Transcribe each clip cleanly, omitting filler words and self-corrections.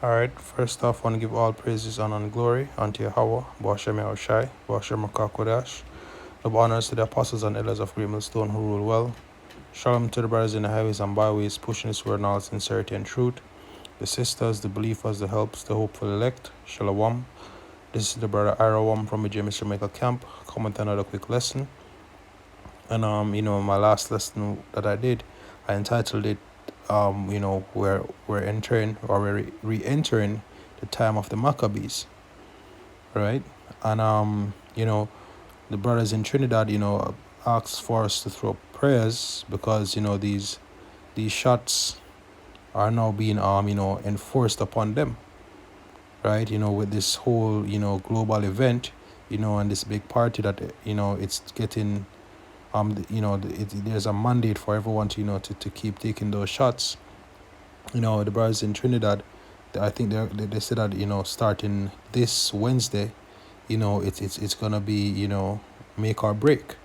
Alright, first off, I want to give all praises, honor, and glory unto Yahawah, bahasham Yahawashi, bahasham qadash. Love honors to the apostles and elders of Great Millstone who rule well. Shalom to the brothers in the highways and byways, pushing this word in all sincerity and truth. The sisters, the believers, the helps, the hopeful elect. Shalom. This is the brother Irawam from the James Jamaica camp, coming with another quick lesson. And my last lesson that I did, I entitled it we're entering, or we're re-entering the time of the Maccabees, right? And the brothers in Trinidad asked for us to throw prayers because these shots are now being enforced upon them, right? With this whole global event, and this big party that it's getting there's a mandate for everyone to keep taking those shots. The brothers in Trinidad, I think they said that starting this Wednesday, it's gonna be make or break.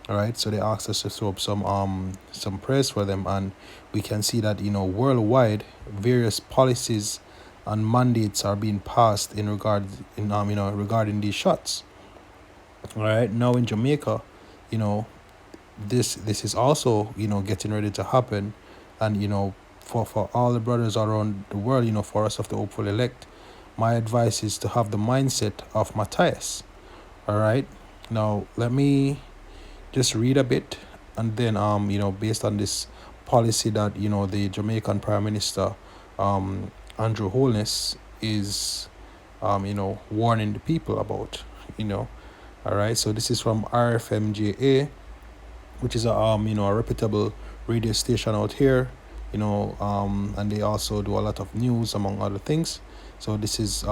All right, so they asked us to throw up some prayers for them, and we can see that worldwide various policies and mandates are being passed regarding these shots. All right, now in Jamaica, this is also getting ready to happen, and for all the brothers around the world, for us of the hopeful elect, my advice is to have the mindset of Mattathias. All right, now let me just read a bit, and then based on this policy that the Jamaican Prime Minister Andrew Holness is warning the people about. All right, so this is from RFMJA, which is a reputable radio station out here, and they also do a lot of news among other things. So this is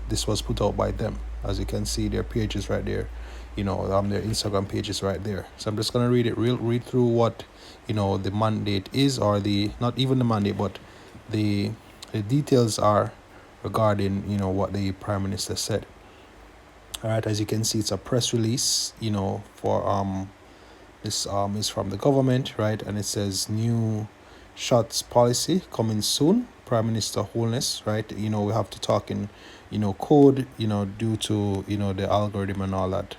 this was put out by them. As you can see, their pages right there, their Instagram pages right there. So I'm just gonna read through what the mandate is, or the not even the mandate, but the details are regarding what the Prime Minister said. All right, as you can see, it's a press release for this is from the government, right? And it says new shots policy coming soon. Prime Minister Holness, right? We have to talk in code, due to the algorithm and all that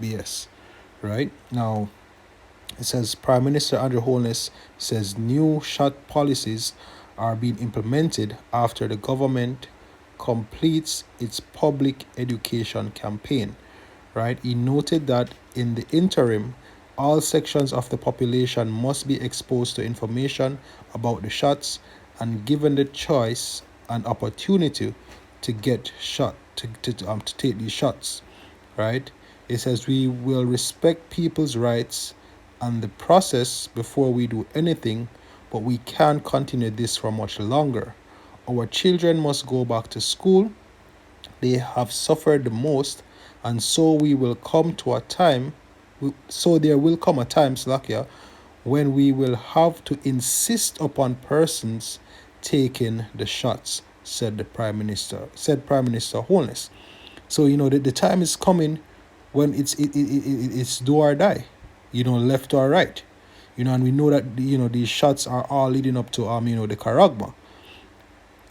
BS, right? Now it says Prime Minister Andrew Holness says new shot policies are being implemented after the government completes its public education campaign, right? He noted that in the interim, all sections of the population must be exposed to information about the shots and given the choice and opportunity to get shot, to take these shots, right? It says we will respect people's rights and the process before we do anything, but we can't continue this for much longer. Our children must go back to school. They have suffered the most, and so we will come to a time so there will come a time, Slakia, when we will have to insist upon persons taking the shots, said Prime Minister Holness. So the time is coming when it's do or die, left or right, and we know that these shots are all leading up to the Karagma.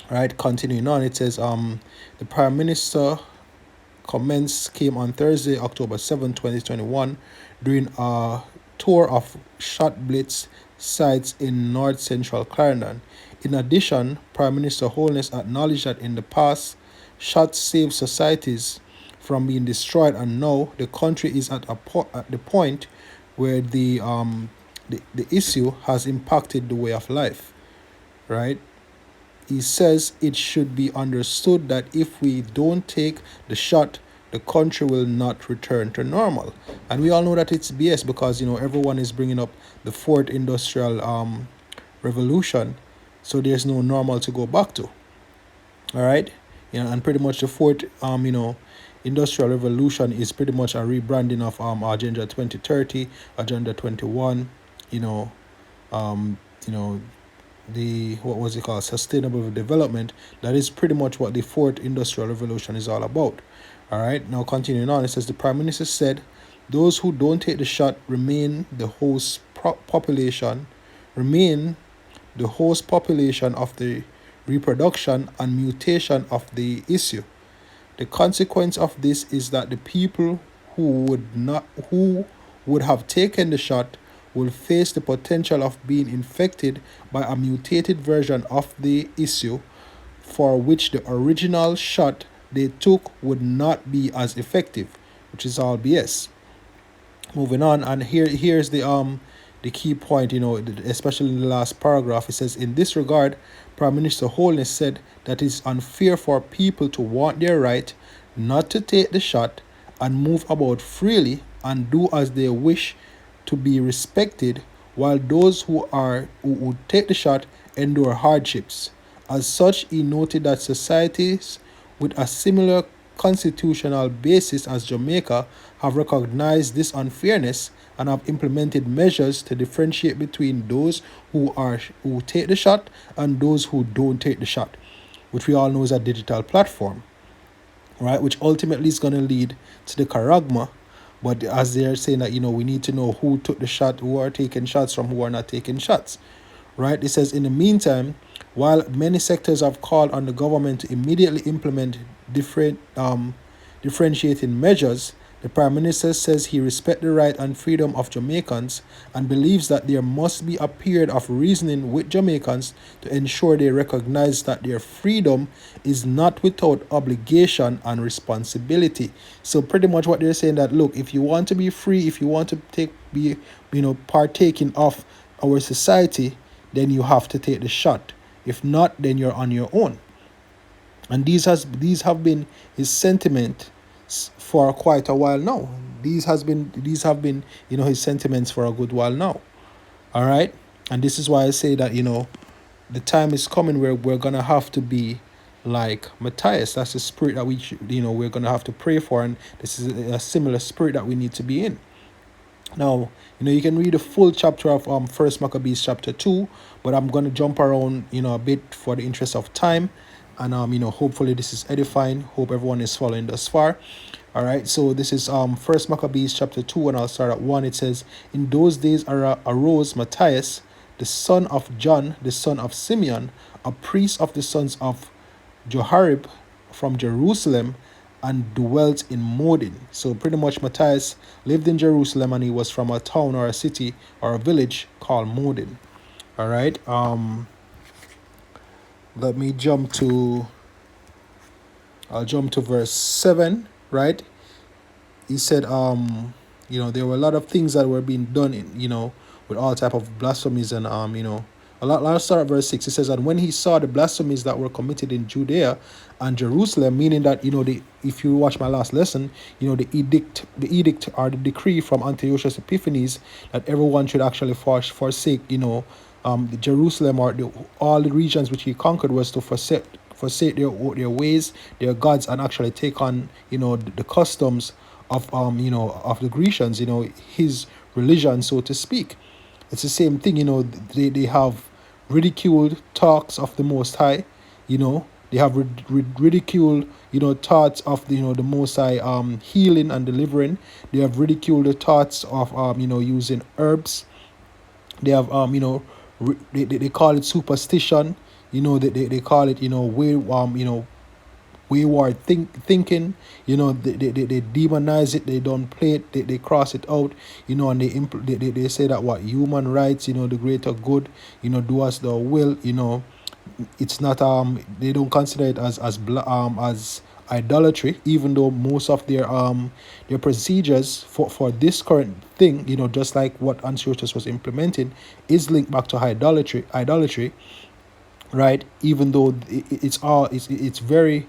Right, continuing on, it says the Prime Minister comments came on Thursday, October 7, 2021, during a tour of shot blitz sites in north central Clarendon. In addition, Prime Minister Holness acknowledged that in the past, shots saved societies from being destroyed, and now the country is at the point where the issue has impacted the way of life, right? He says it should be understood that if we don't take the shot, the country will not return to normal. And we all know that it's BS because everyone is bringing up the fourth industrial revolution, so there's no normal to go back to. All right, and pretty much the fourth industrial revolution is pretty much a rebranding of Agenda 2030, Agenda 21, the what was it called, sustainable development. That is pretty much what the fourth industrial revolution is all about. All right, now continuing on, it says the Prime Minister said those who don't take the shot remain the host population of the reproduction, and mutation of the issue. The consequence of this is that the people who would have taken the shot will face the potential of being infected by a mutated version of the issue for which the original shot they took would not be as effective, which is all BS. Moving on, and here's the key point, especially in the last paragraph. It says, in this regard, Prime Minister Holness said that it's unfair for people to want their right not to take the shot and move about freely and do as they wish to be respected, while those who take the shot endure hardships. As such, he noted that societies with a similar constitutional basis as Jamaica have recognized this unfairness and have implemented measures to differentiate between those who take the shot and those who don't take the shot, which we all know is a digital platform, right? Which ultimately is going to lead to the charagma. But as they're saying that, we need to know who took the shot, who are taking shots from who are not taking shots, right? It says, in the meantime, while many sectors have called on the government to immediately implement differentiating measures, the Prime Minister says he respects the right and freedom of Jamaicans and believes that there must be a period of reasoning with Jamaicans to ensure they recognize that their freedom is not without obligation and responsibility. So pretty much what they're saying, that look, if you want to be free, if you want to partaking of our society, then you have to take the shot. If not, then you're on your own. And these have been his sentiment for quite a while now. These have been his sentiments for a good while now. All right, and this is why I say that the time is coming where we're gonna have to be like Mattathias. That's the spirit that we're gonna have to pray for, and this is a similar spirit that we need to be in. Now, you can read the full chapter of First Maccabees chapter 2, but I'm going to jump around, a bit for the interest of time. And, hopefully this is edifying. Hope everyone is following thus far. All right, so this is First Maccabees chapter 2, and I'll start at 1. It says, in those days arose Mattathias, the son of John, the son of Simeon, a priest of the sons of Joharib from Jerusalem, and dwelt in Modin. So pretty much Mattathias lived in Jerusalem, and he was from a town or a city or a village called Modin. All right. Let me I'll jump to verse 7, right? He said, there were a lot of things that were being done with all type of blasphemies and let's start at verse 6. It says, and when he saw the blasphemies that were committed in Judea and Jerusalem, meaning that, if you watch my last lesson, the edict or the decree from Antiochus Epiphanes that everyone should actually forsake, the Jerusalem or all the regions which he conquered, was to forsake their ways, their gods, and actually take on, the customs of the Grecians, his religion, so to speak. It's the same thing, they have ridiculed talks of the Most High, they have ridiculed, thoughts of the Most High healing and delivering. They have ridiculed the thoughts of using herbs. They have they call it superstition. They call it wayward thinking. They demonize it, they don't play it, they cross it out, and they say that what human rights, the greater good, do as thou will. It's not they don't consider it as idolatry, even though most of their procedures for this current thing, just like what Antiochus was implementing, is linked back to idolatry, right? Even though it's very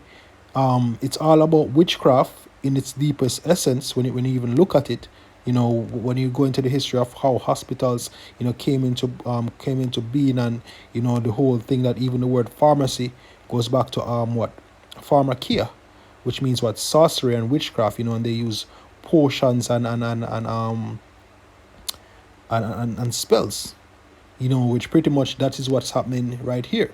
it's all about witchcraft in its deepest essence when you even look at it. When you go into the history of how hospitals came into being, and the whole thing, that even the word pharmacy goes back to what pharmakia, which means what sorcery and witchcraft, and they use potions and spells, which pretty much that is what's happening right here.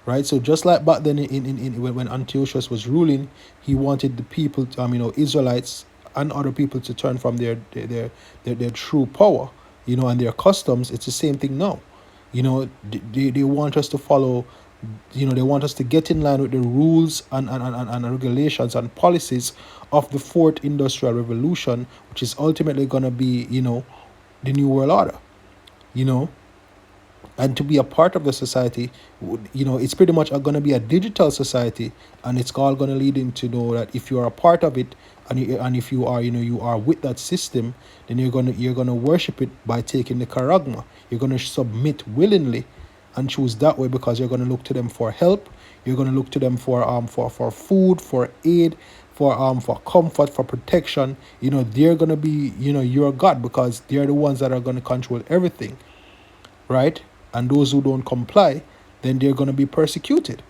Right, so just like back then when Antiochus was ruling, he wanted the people to, Israelites and other people, to turn from their true power, and their customs. It's the same thing now. They want us to follow They want us to get in line with the rules and regulations and policies of the fourth industrial revolution, which is ultimately going to be, the new world order, you know. And to be a part of the society, it's pretty much going to be a digital society, and it's all going to lead into know that if you are a part of it, and if you are, you are with that system, then you're gonna worship it by taking the charagma. You're gonna submit willingly and choose that way, because you're gonna look to them for help. You're gonna look to them for food, for aid, for comfort, for protection. They're gonna be, your God, because they're the ones that are gonna control everything, right? And those who don't comply, then they're going to be persecuted.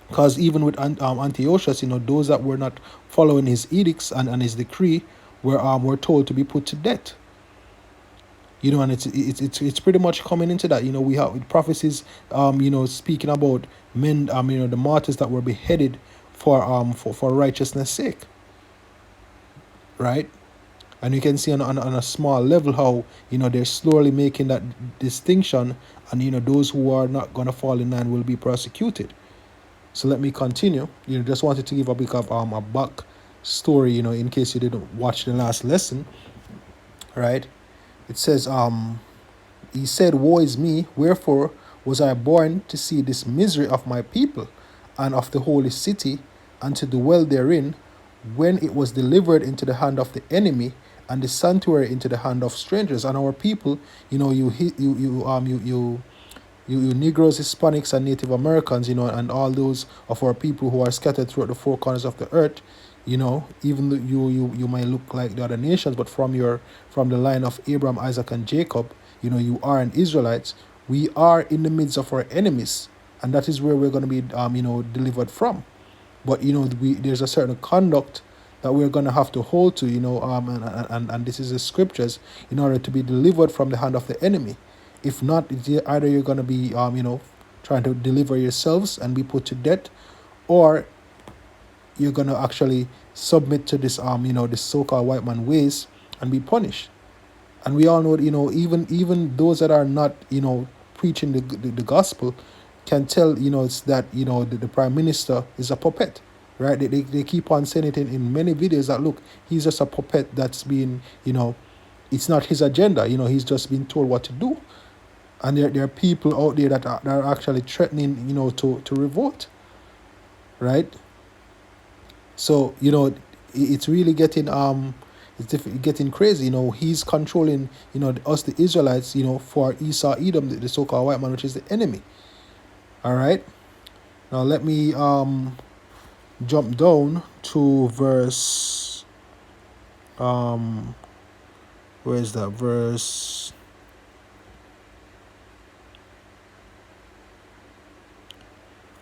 Because even with Antiochus, those that were not following his edicts and his decree were told to be put to death. And it's pretty much coming into that. We have prophecies, speaking about men, the martyrs that were beheaded for righteousness' sake, right? And you can see on a small level how, they're slowly making that distinction, and, those who are not going to fall in line will be persecuted. So let me continue. Just wanted to give a bit of a back story, in case you didn't watch the last lesson, right? It says, he said, "Woe is me, wherefore was I born to see this misery of my people and of the holy city, and to dwell therein, when it was delivered into the hand of the enemy, and the sanctuary into the hand of strangers." And our people, you Negroes, Hispanics, and Native Americans, and all those of our people who are scattered throughout the four corners of the earth, even though you might look like the other nations, but from the line of Abraham, Isaac, and Jacob, you are an Israelite. We are in the midst of our enemies, and that is where we're going to be, delivered from. But there's a certain conduct that we're going to have to hold to, and this is the scriptures, in order to be delivered from the hand of the enemy. If not, either you're going to be, trying to deliver yourselves and be put to death, or you're going to actually submit to this, this so-called white man ways and be punished. And we all know, even those that are not, preaching the gospel can tell, it's that, the prime minister is a puppet, right? They keep on saying it in many videos that, look, he's just a puppet that's being, it's not his agenda, he's just been told what to do. And there are people out there that are actually threatening, to revolt, right? So, it's really getting getting crazy. He's controlling, us, the Israelites, for Esau, Edom, the so-called white man, which is the enemy. All right. Now let me jump down to verse. Where is that verse?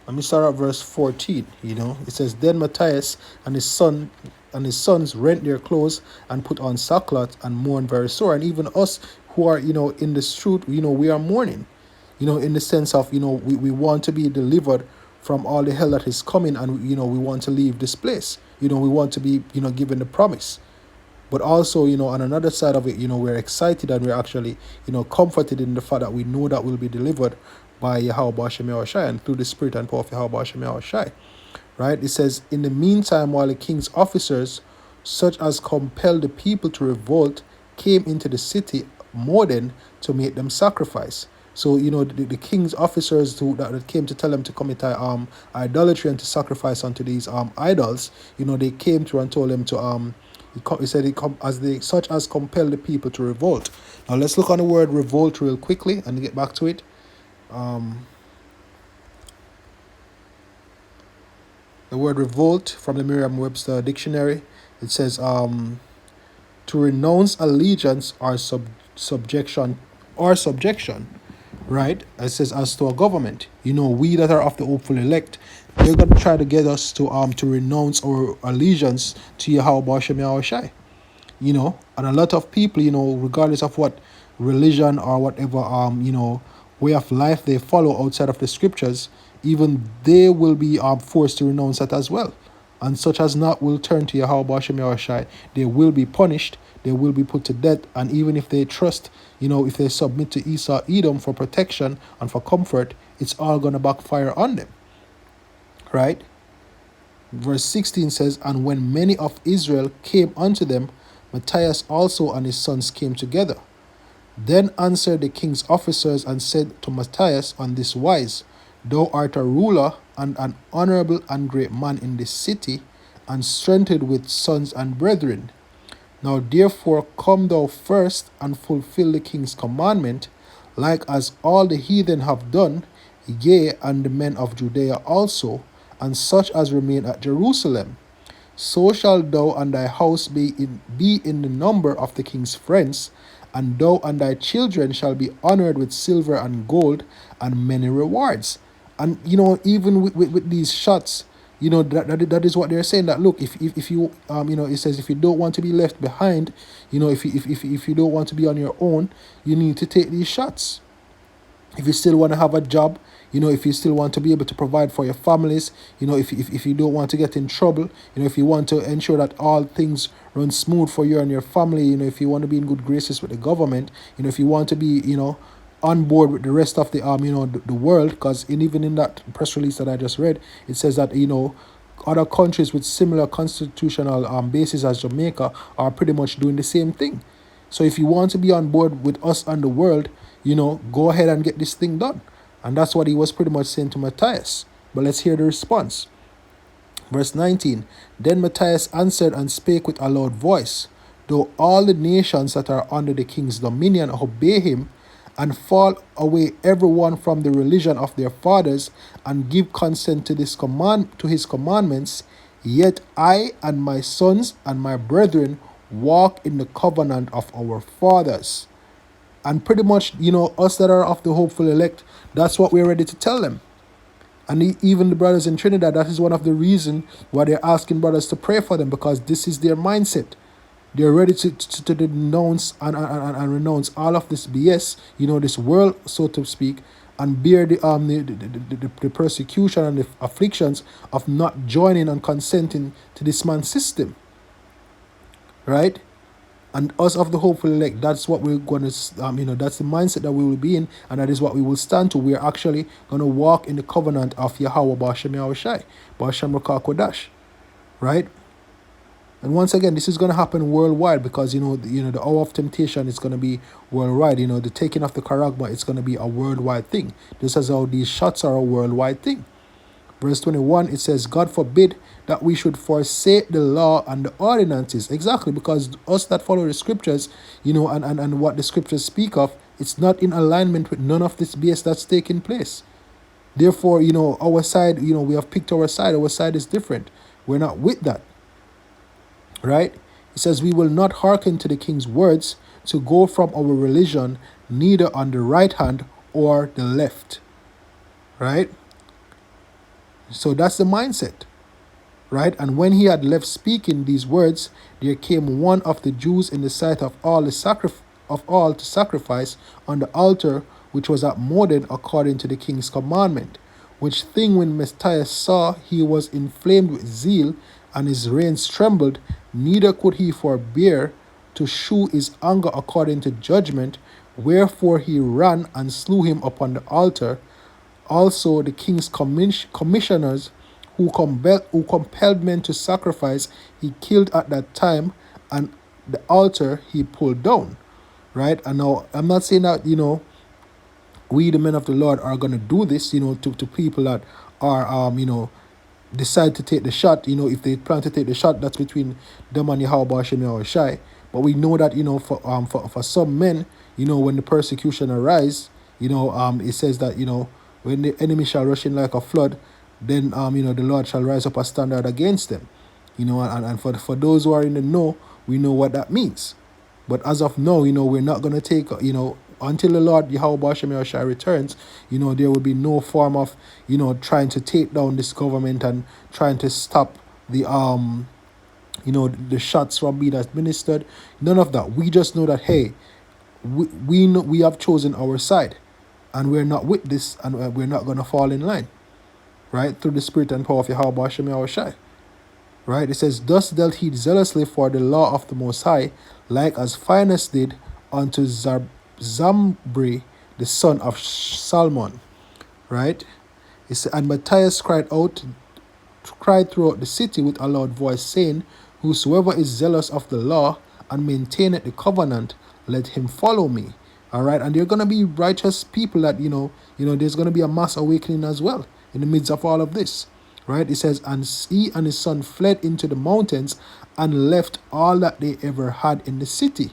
Let me start at verse 14. It says, "Then Mattathias and his sons rent their clothes and put on sackcloth and mourn very sore." And even us who are, in the truth, we are mourning, in the sense of, we want to be delivered from all the hell that is coming, and, we want to leave this place. We want to be, given the promise. But also, on another side of it, we're excited, and we're actually, comforted in the fact that we know that we'll be delivered by Yahawashi, and through the spirit and power of Yahawashi. Right? It says, "In the meantime, while the king's officers, such as compelled the people to revolt, came into the city more than to make them sacrifice." So, the king's officers that came to tell them to commit idolatry and to sacrifice unto these idols, they came through and told them to he said such as compel the people to revolt. Now let's look on the word revolt real quickly and get back to it. The word revolt from the Merriam-Webster dictionary, it says to renounce allegiance or subjection, right? It says as to a government. We that are of the hopeful elect, they're going to try to get us to renounce our allegiance to Yahawashi. And a lot of people, regardless of what religion or whatever way of life they follow outside of the scriptures, even they will be forced to renounce that as well. And such as not will turn to Yahawashi, they will be punished, they will be put to death. And even if they trust, if they submit to Esau, Edom for protection and for comfort, it's all going to backfire on them, right? Verse 16 says, And when many of Israel came unto them, Mattathias also and his sons came together. Then answered the king's officers and said to Mattathias on this wise, Thou art a ruler and an honorable and great man in this city, and strengthened with sons and brethren. Now therefore come thou first and fulfill the king's commandment, like as all the heathen have done, yea, and the men of Judea also, and such as remain at Jerusalem. So shall thou and thy house be in the number of the king's friends, and thou and thy children shall be honored with silver and gold and many rewards. And even with these shots, that is what they're saying. That look, if you it says if you don't want to be left behind, if you don't want to be on your own, you need to take these shots. If you still want to have a job, if you still want to be able to provide for your families, if you don't want to get in trouble, if you want to ensure that all things run smooth for you and your family, if you want to be in good graces with the government, if you want to be, on board with the rest of the the world, because even in that press release that I just read, it says that other countries with similar constitutional basis as Jamaica are pretty much doing the same thing. So if you want to be on board with us and the world, go ahead and get this thing done. And that's what he was pretty much saying to Mattathias. But let's hear the response. Verse 19, Then Mattathias answered and spake with a loud voice, Though all the nations that are under the king's dominion obey him, and fall away every one from the religion of their fathers, and give consent to his commandments, yet I and my sons and my brethren walk in the covenant of our fathers. And pretty much, us that are of the hopeful elect, that's what we're ready to tell them. And even the brothers in Trinidad, that is one of the reasons why they're asking brothers to pray for them, because this is their mindset. They're ready to denounce and renounce all of this BS, this world, so to speak, and bear the persecution and the afflictions of not joining and consenting to this man's system. Right? And us of the hopeful elect, that's what we're going to, that's the mindset that we will be in, and that is what we will stand to. We're actually going to walk in the covenant of Yahawah, bahasham, Yahawashi, bahasham, qadash, right? And once again, this is going to happen worldwide, because, the hour of temptation is going to be worldwide. The taking of the charagma, it's going to be a worldwide thing. Just as how these shots are a worldwide thing. Verse 21, it says, God forbid that we should forsake the law and the ordinances. Exactly, because us that follow the scriptures, and what the scriptures speak of, it's not in alignment with none of this BS that's taking place. Therefore, our side, we have picked our side. Our side is different. We're not with that. Right? It says, we will not hearken to the king's words to go from our religion, neither on the right hand or the left. Right? So that's the mindset. Right? And when he had left speaking these words, there came one of the Jews in the sight of all to sacrifice on the altar which was at Modin according to the king's commandment. Which thing when Mattathias saw, he was inflamed with zeal, and his reins trembled, neither could he forbear to shew his anger according to judgment, wherefore he ran and slew him upon the altar. Also the king's commissioners who compelled men to sacrifice, he killed at that time, and the altar he pulled down. Right? And now, I'm not saying that, we, the men of the Lord, are going to do this, to people that are, decide to take the shot. If they plan to take the shot, that's between them and Yahawah, bahasham, Yahawashi. But we know that, for some men, when the persecution arise, it says that, when the enemy shall rush in like a flood, then, the Lord shall rise up a standard against them. And for those who are in the know, we know what that means. But as of now, we're not going to take, until the Lord, Yahawah, bahasham, Yahawashi returns, there will be no form of, trying to take down this government and trying to stop the, the shots from being administered. None of that. We just know that, hey, we know we have chosen our side, and we're not with this, and we're not going to fall in line. Right? Through the spirit and power of Yahawah, bahasham, Yahawashi. Right? It says, Thus dealt he zealously for the law of the Most High, like as Phinehas did unto Zambri, the son of Salmon. right? It said, and Mattathias cried throughout the city with a loud voice, saying, whosoever is zealous of the law and maintaineth the covenant, let him follow me. All right, and there are gonna be righteous people that there's gonna be a mass awakening as well in the midst of all of this. Right? It says, and he and his son fled into the mountains and left all that they ever had in the city.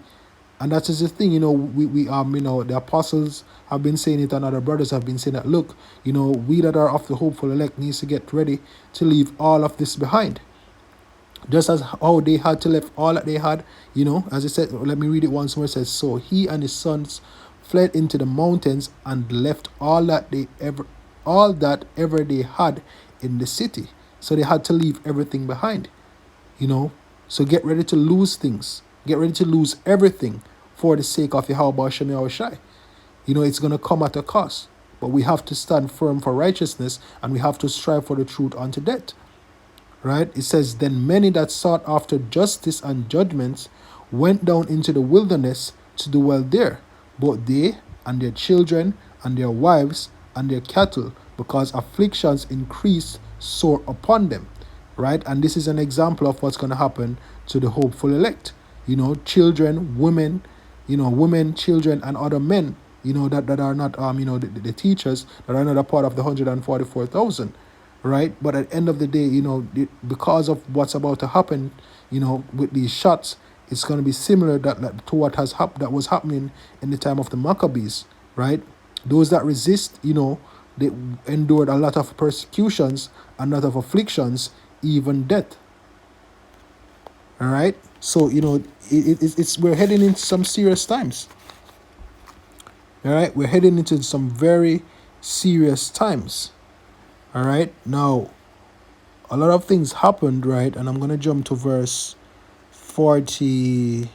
And that is the thing, we the apostles have been saying it, and other brothers have been saying that, look, we that are of the hopeful elect needs to get ready to leave all of this behind. Just as how they had to leave all that they had, as it said, let me read it once more. It says, so he and his sons fled into the mountains and left all that ever they had in the city. So they had to leave everything behind. So get ready to lose things. Get ready to lose everything for the sake of Yahawah, bahasham, Yahawashi. It's going to come at a cost. But we have to stand firm for righteousness, and we have to strive for the truth unto death. Right? It says, then many that sought after justice and judgments went down into the wilderness to dwell there, both they and their children and their wives and their cattle, because afflictions increased sore upon them. Right? And this is an example of what's going to happen to the hopeful elect. Children, women, children, and other men, that are not, the teachers, that are not a part of the 144,000. Right? But at the end of the day, because of what's about to happen, with these shots, it's going to be similar to what that was happening in the time of the Maccabees. Right? Those that resist, they endured a lot of persecutions, a lot of afflictions, even death. All right, so we're heading into some serious times. All right, we're heading into some very serious times. All right, now a lot of things happened, right? And I'm gonna jump to verse 40.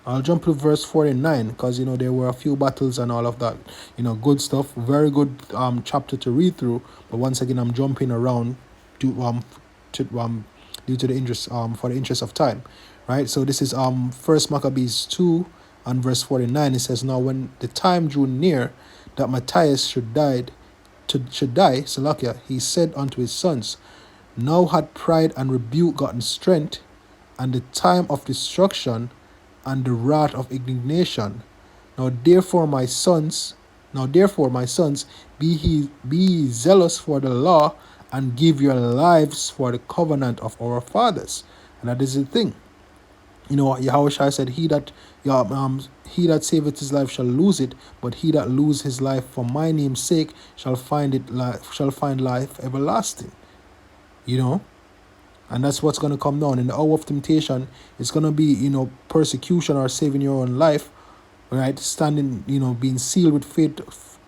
I'll jump to verse 49 because there were a few battles and all of that. Good stuff. Very good chapter to read through. But once again, I'm jumping around due to the interest for the interest of time, right? So this is First Maccabees 2 and verse 49. It says, now when the time drew near that Mattathias should die, Salakia, he said unto his sons, now had pride and rebuke gotten strength, and the time of destruction and the wrath of indignation. Now therefore, my sons, be ye zealous for the law, and give your lives for the covenant of our fathers. And that is the thing. Yahawashi said, he that saveth his life shall lose it, but he that lose his life for my name's sake shall find life everlasting. And that's what's going to come down in the hour of temptation. It's going to be, persecution or saving your own life, right? Standing, being sealed with faith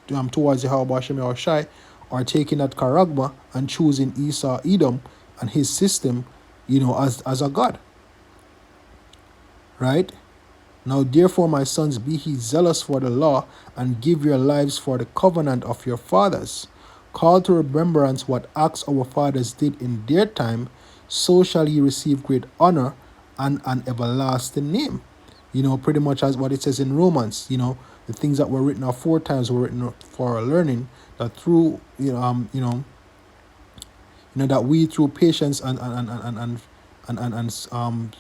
towards Yahawah, bahasham, Yahawashi, or taking that charagma and choosing Esau, Edom, and his system, as a god. Right? Now, therefore, my sons, be ye zealous for the law, and give your lives for the covenant of your fathers. Call to remembrance what acts our fathers did in their time, so shall ye receive great honor and an everlasting name. Pretty much as what it says in Romans, the things that were written aforetime were written for our learning, that through, that we through patience and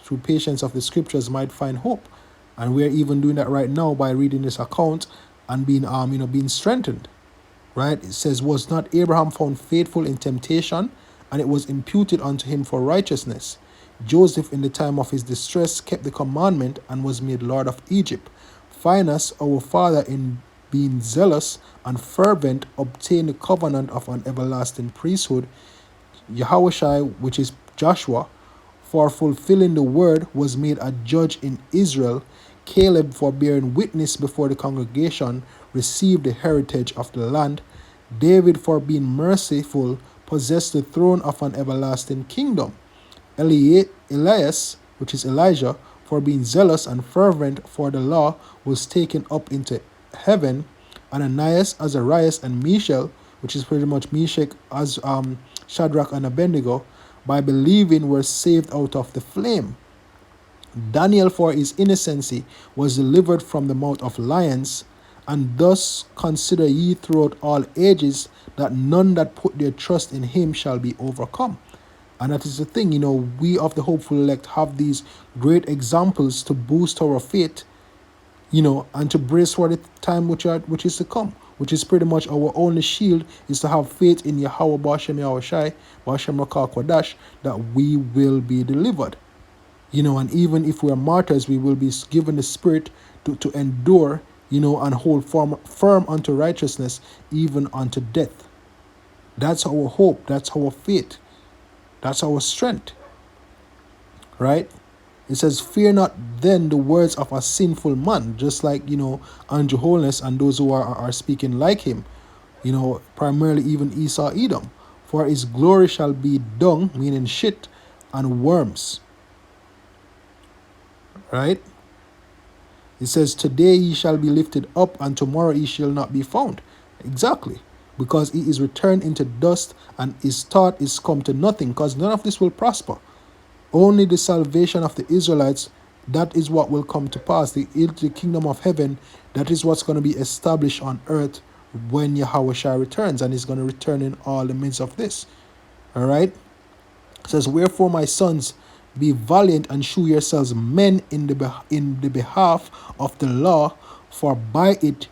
through patience of the scriptures might find hope. And we're even doing that right now by reading this account and being strengthened. Right? It says, was not Abraham found faithful in temptation, and it was imputed unto him for righteousness? Joseph in the time of his distress kept the commandment and was made Lord of Egypt. Phineas, our father, in being zealous and fervent, obtained the covenant of an everlasting priesthood. Yahawashi, which is Joshua, for fulfilling the word, was made a judge in Israel. Caleb, for bearing witness before the congregation, received the heritage of the land. David, for being merciful, possessed the throne of an everlasting kingdom. Elias, which is Elijah, for being zealous and fervent for the law, was taken up into heaven. Ananias, Azarias, and Mishael, which is pretty much Meshach, as Shadrach and Abednego, by believing were saved out of the flame. Daniel, for his innocency, was delivered from the mouth of lions, And thus consider ye throughout all ages that none that put their trust in him shall be overcome. And that is the thing, we of the hopeful elect have these great examples to boost our faith, and to brace for the time which is to come, which is pretty much our only shield, is to have faith in Yahawah, bahasham, Yahawashi, bahasham, qadash, that we will be delivered. And even if we are martyrs, we will be given the spirit to endure, and hold firm unto righteousness, even unto death. That's our hope. That's our faith. That's our strength. Right? It says, fear not then the words of a sinful man, just like, Andrew Holness and those who are speaking like him, primarily even Esau Edom. For his glory shall be dung, meaning shit, and worms. Right? It says, today he shall be lifted up, and tomorrow he shall not be found. Exactly. Because he is returned into dust, and his thought is come to nothing, because none of this will prosper. Only the salvation of the Israelites, that is what will come to pass. The kingdom of heaven, that is what's going to be established on earth when Yahawashi returns, and he's going to return in all the midst of this. All right? It says, wherefore, my sons, be valiant and shew yourselves men in the behalf of the law, for by it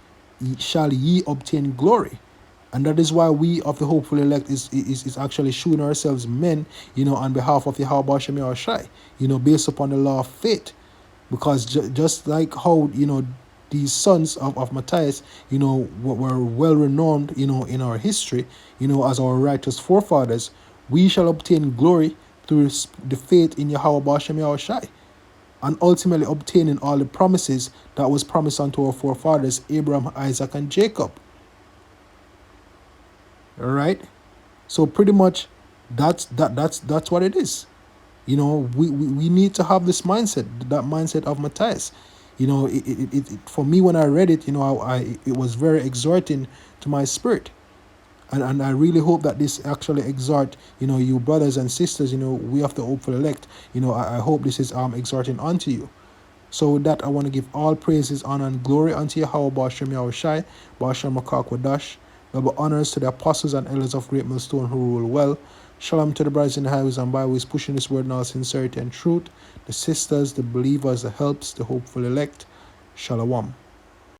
shall ye obtain glory. And that is why we of the hopeful elect is actually showing ourselves men, on behalf of Yahawah, bahasham, Yahawashi, based upon the law of faith. Because just like how, these sons of Mattathias, were well renowned, in our history, as our righteous forefathers, we shall obtain glory through the faith in Yahawah, bahasham, Yahawashi, and ultimately obtaining all the promises that was promised unto our forefathers, Abraham, Isaac, and Jacob. All right, so pretty much that's what it is. We need to have this mindset, that mindset of Mattathias. It for me, when I read it, it was very exhorting to my spirit. And I really hope that this actually exhort, you brothers and sisters, we of the hopeful elect, I hope this is exhorting unto you. So with that, I want to give all praises, honor, and glory unto Yahawah, bahasham, Yahawashi, bahasham, qadash. Double honors to the apostles and elders of Great Millstone who rule well. Shalom to the brothers in the highways and byways, pushing this word in all sincerity and truth. The sisters, the believers, the helps, the hopeful elect. Shalom.